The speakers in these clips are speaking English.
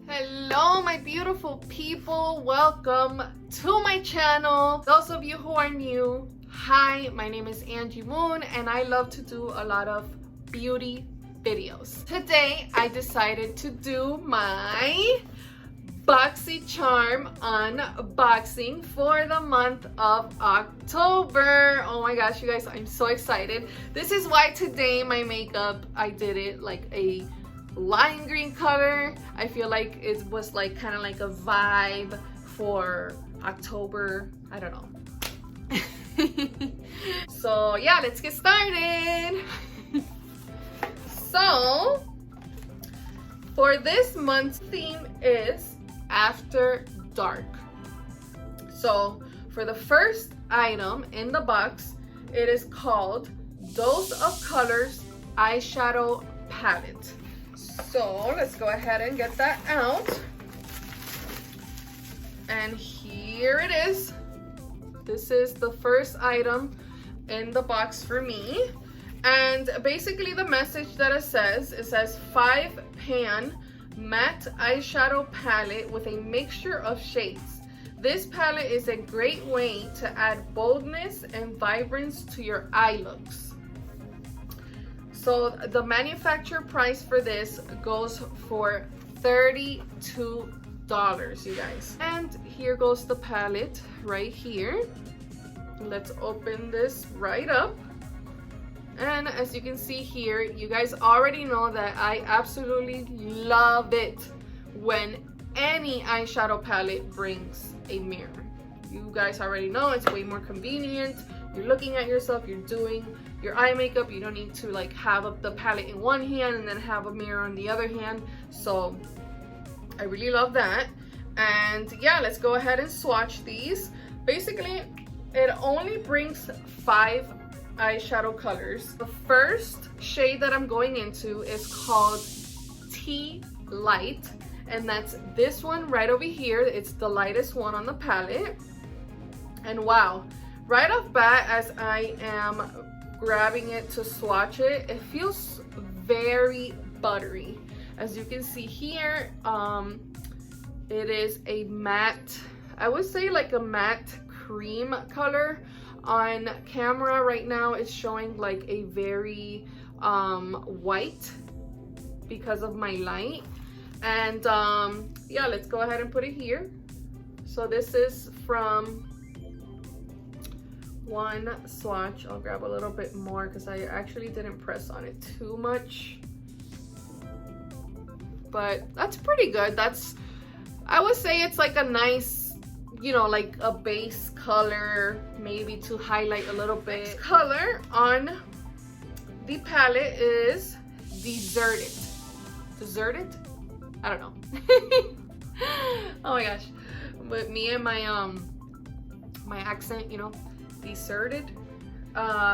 Hello my beautiful people, welcome to my channel. Those of you who are new, hi, my name is Angie Moon and I love to do a lot of beauty videos. Today I decided to do my Boxycharm unboxing for the month of October. Oh my gosh, you guys, I'm so excited. This is why today my makeup, I did it like a lime green color. I feel like it was like kind of like a vibe for October. I don't know. So yeah, let's get started. So for this month's theme is After Dark. So for the first item in the box, it is called Dose of Colors Eyeshadow Palette. So let's go ahead and get that out. And here it is. This is the first item in the box for me. And basically the message that it says 5-pan matte eyeshadow palette with a mixture of shades. This palette is a great way to add boldness and vibrance to your eye looks. So the manufacturer price for this goes for $32, you guys. And here goes the palette right here. Let's open this right up. And as you can see here, you guys already know that I absolutely love it when any eyeshadow palette brings a mirror. You guys already know it's way more convenient. You're looking at yourself, you're doing your eye makeup, you don't need to like have the palette in one hand and then have a mirror on the other hand. So I really love that. And yeah, let's go ahead and swatch these. Basically, it only brings 5 eyeshadow colors. The first shade that I'm going into is called Tea Light, and that's this one right over here. It's the lightest one on the palette. And wow, right off bat, as I am grabbing it to swatch it, it feels very buttery. As you can see here, it is a matte, I would say like a matte cream color. On camera right now it's showing like a very white because of my light. And yeah, let's go ahead and put it here. So this is from one swatch. I'll grab a little bit more because I actually didn't press on it too much, but that's pretty good. That's, I would say it's like a nice, you know, like a base color, maybe to highlight a little bit. Color on the palette is Deserted. I don't know. Oh my gosh, with me and my my accent, you know, Deserted.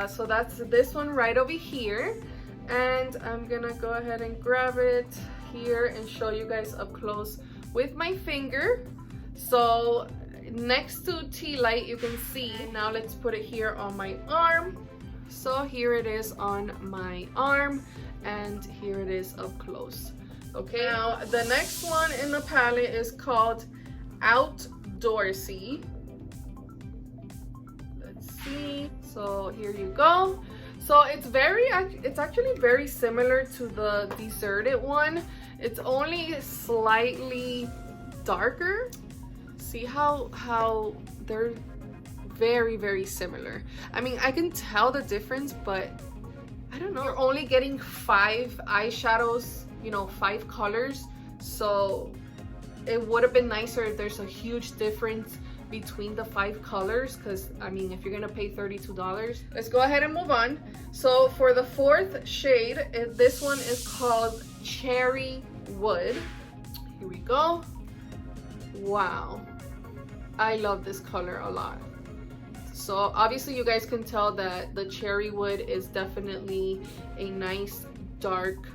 So that's this one right over here, and I'm gonna go ahead and grab it here and show you guys up close with my finger. So next to Tea Light, you can see, now let's put it here on my arm. So here it is on my arm, and here it is up close. Okay, now the next one in the palette is called Outdoorsy. Let's see. So here you go. So it's actually very similar to the Deserted one. It's only slightly darker. See how they're very similar. I mean, I can tell the difference, but I don't know. You're only getting 5 eyeshadows, you know, 5 colors. So it would have been nicer if there's a huge difference between the 5 colors, because I mean, if you're gonna pay $32. Let's go ahead and move on. So for the 4th shade, this one is called Cherry Wood. Here we go. Wow, I love this color a lot. So obviously you guys can tell that the Cherry Wood is definitely a nice dark,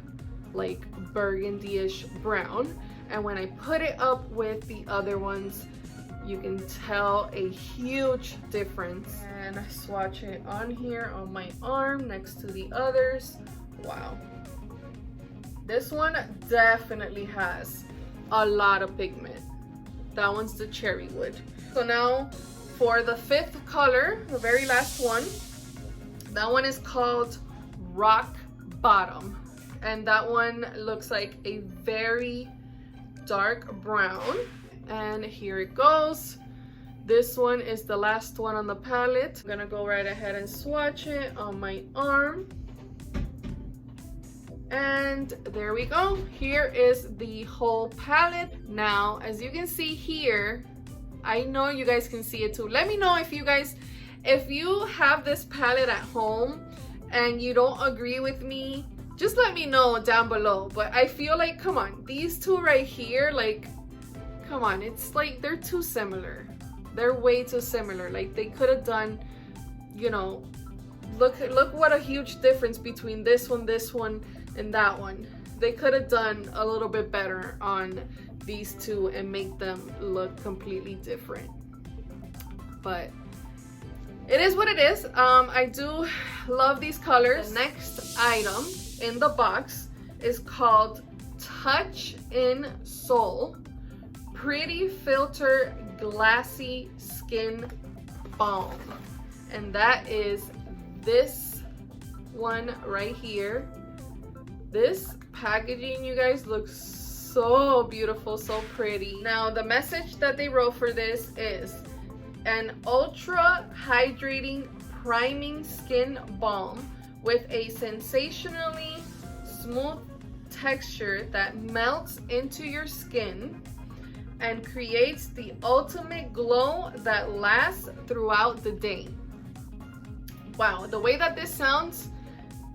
like burgundy-ish brown. And when I put it up with the other ones, You can tell a huge difference. And I swatch it on here on my arm next to the others. Wow. This one definitely has a lot of pigment. That one's the cherry wood. So now for the fifth color, the very last one, that one is called Rock Bottom. And that one looks like a very dark brown. And here it goes. This one is the last one on the palette. I'm gonna go right ahead and swatch it on my arm. And there we go. Here is the whole palette. Now, as you can see here, I know you guys can see it too. Let me know if you have this palette at home and you don't agree with me, just let me know down below. But I feel like, come on, these two right here, like, come on, it's like they're too similar. They're way too similar. Like, they could have done, you know, look what a huge difference between this one, and that one. They could have done a little bit better on these two and make them look completely different. But it is what it is. I do love these colors. The next item in the box is called Touch in Soul Pretty Filter Glassy Skin Balm. And that is this one right here. This packaging, you guys, looks so beautiful, so pretty. Now, the message that they wrote for this is an ultra hydrating priming skin balm with a sensationally smooth texture that melts into your skin and creates the ultimate glow that lasts throughout the day. Wow, the way that this sounds,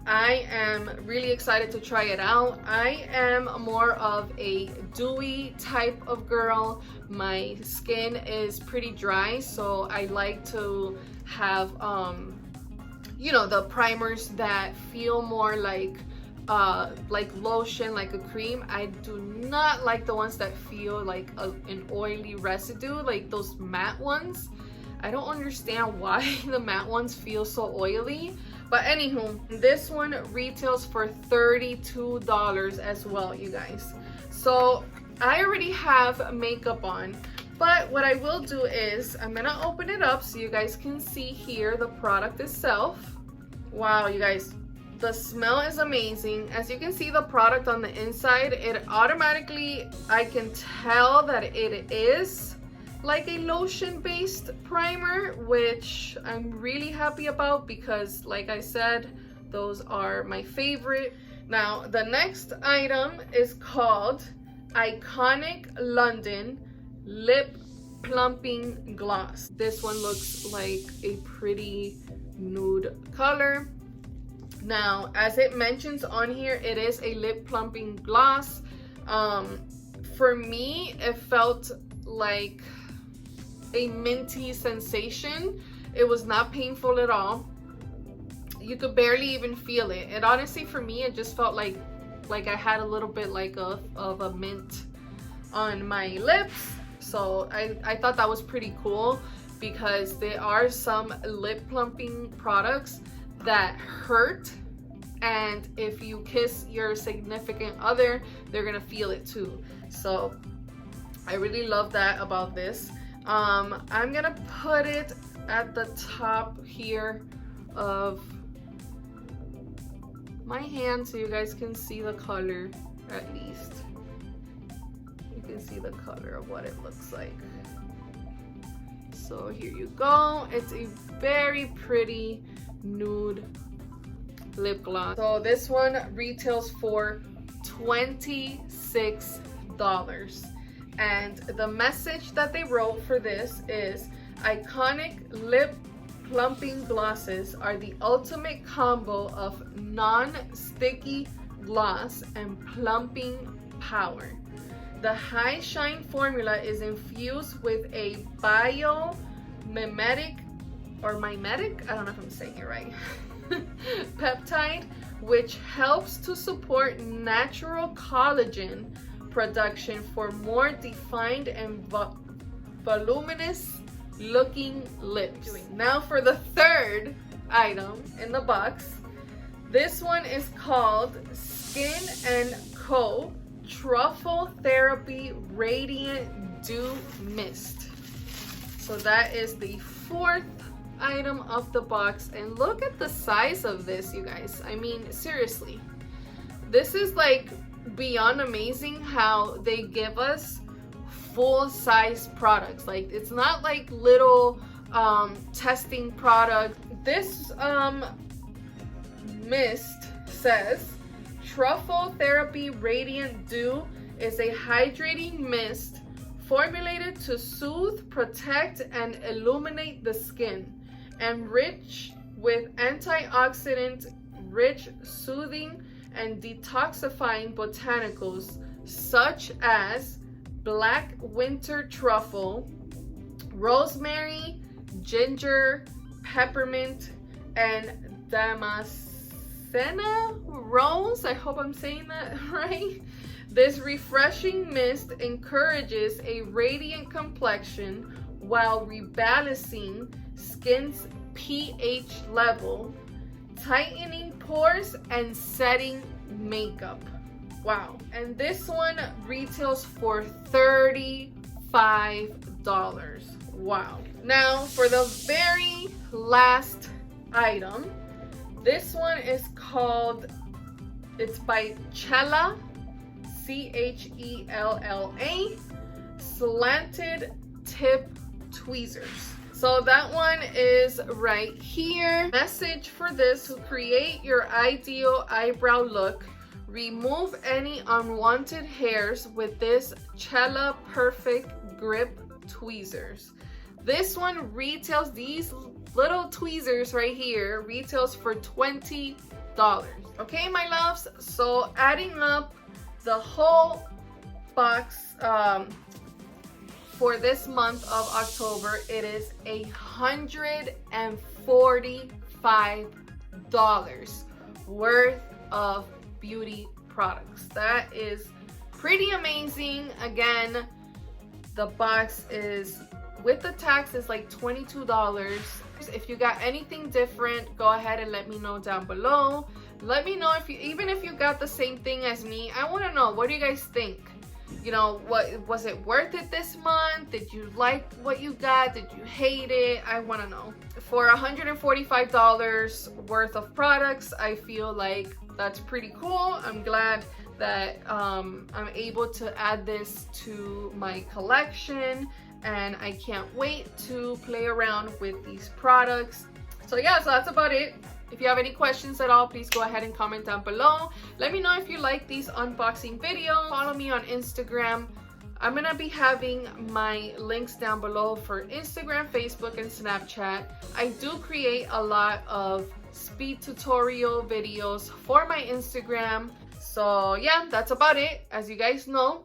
I am really excited to try it out. I am more of a dewy type of girl. My skin is pretty dry, so I like to have, you know, the primers that feel more like lotion, like a cream. I do not like the ones that feel like an oily residue, like those matte ones. I don't understand why the matte ones feel so oily. But anywho, this one retails for $32 as well, you guys. So I already have makeup on, but what I will do is I'm gonna open it up so you guys can see here the product itself. Wow, you guys, the smell is amazing. As you can see the product on the inside, it automatically, I can tell that it is like a lotion-based primer, which I'm really happy about because, like I said, those are my favorite. Now, the next item is called Iconic London Lip Plumping Gloss. This one looks like a pretty nude color. Now, as it mentions on here, it is a lip plumping gloss. For me, it felt like a minty sensation. It was not painful at all. You could barely even feel it. And honestly, for me, it just felt like I had a little bit like of a mint on my lips. So I thought that was pretty cool because there are some lip plumping products that hurt, and if you kiss your significant other, they're gonna feel it too. So I really love that about this. I'm gonna put it at the top here of my hand so you guys can see the color. At least you can see the color of what it looks like. So here you go. It's a very pretty nude lip gloss. So this one retails for $26. And the message that they wrote for this is iconic lip plumping glosses are the ultimate combo of non-sticky gloss and plumping power. The high shine formula is infused with a biomimetic or mimetic, I don't know if I'm saying it right, peptide, which helps to support natural collagen production for more defined and voluminous looking lips. Now for the third item in the box. This one is called Skin & Co. Truffle Therapy Radiant Dew Mist. So that is the fourth item of the box, and look at the size of this, you guys. I mean, seriously, this is like beyond amazing how they give us full-size products. Like, it's not like little testing product. This mist says Truffle Therapy Radiant Dew is a hydrating mist formulated to soothe, protect, and illuminate the skin, enriched with antioxidant rich, soothing, and detoxifying botanicals such as black winter truffle, rosemary, ginger, peppermint, and damascena rose. I hope I'm saying that right. This refreshing mist encourages a radiant complexion while rebalancing skin's pH level, tightening pores, and setting makeup. Wow. And this one retails for $35. Wow. Now for the very last item. This one is called, it's by Chella, Chella, Slanted Tip Tweezers. So that one is right here. Message for this: to create your ideal eyebrow look, remove any unwanted hairs with this Chella Perfect Grip Tweezers. This one retails, these little tweezers right here retails for $20. Okay, my loves, so adding up the whole box for this month of October, it is $145 worth of beauty products. That is pretty amazing. Again, the box is, with the tax, is like $22. If you got anything different, go ahead and let me know down below. Let me know if you, even if you got the same thing as me. I want to know, what do you guys think? You know, what was it worth it this month? Did you like what you got? Did you hate it? I want to know. For $145 worth of products, I feel like that's pretty cool. I'm glad that I'm able to add this to my collection, and I can't wait to play around with these products. So yeah, so that's about it. If you have any questions at all, please go ahead and comment down below. Let me know if you like these unboxing videos. Follow me on Instagram. I'm gonna be having my links down below for Instagram, Facebook, and Snapchat. I do create a lot of speed tutorial videos for my Instagram. So yeah, that's about it. As you guys know,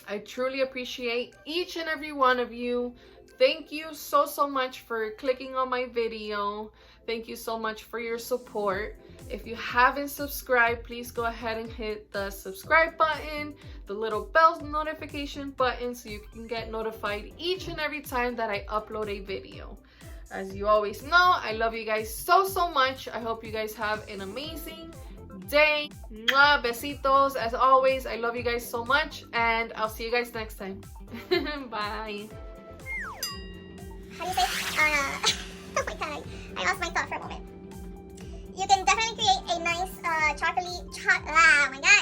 I truly appreciate each and every one of you. Thank you so much for clicking on my video. Thank you so much for your support. If you haven't subscribed, please go ahead and hit the subscribe button, the little bell notification button, so you can get notified each and every time that I upload a video. As you always know, I love you guys so much. I hope you guys have an amazing day. Mwah, besitos. As always, I love you guys so much, and I'll see you guys next time. Bye. How do you say? Oh my god, I lost my thought for a moment. You can definitely create a nice oh my god.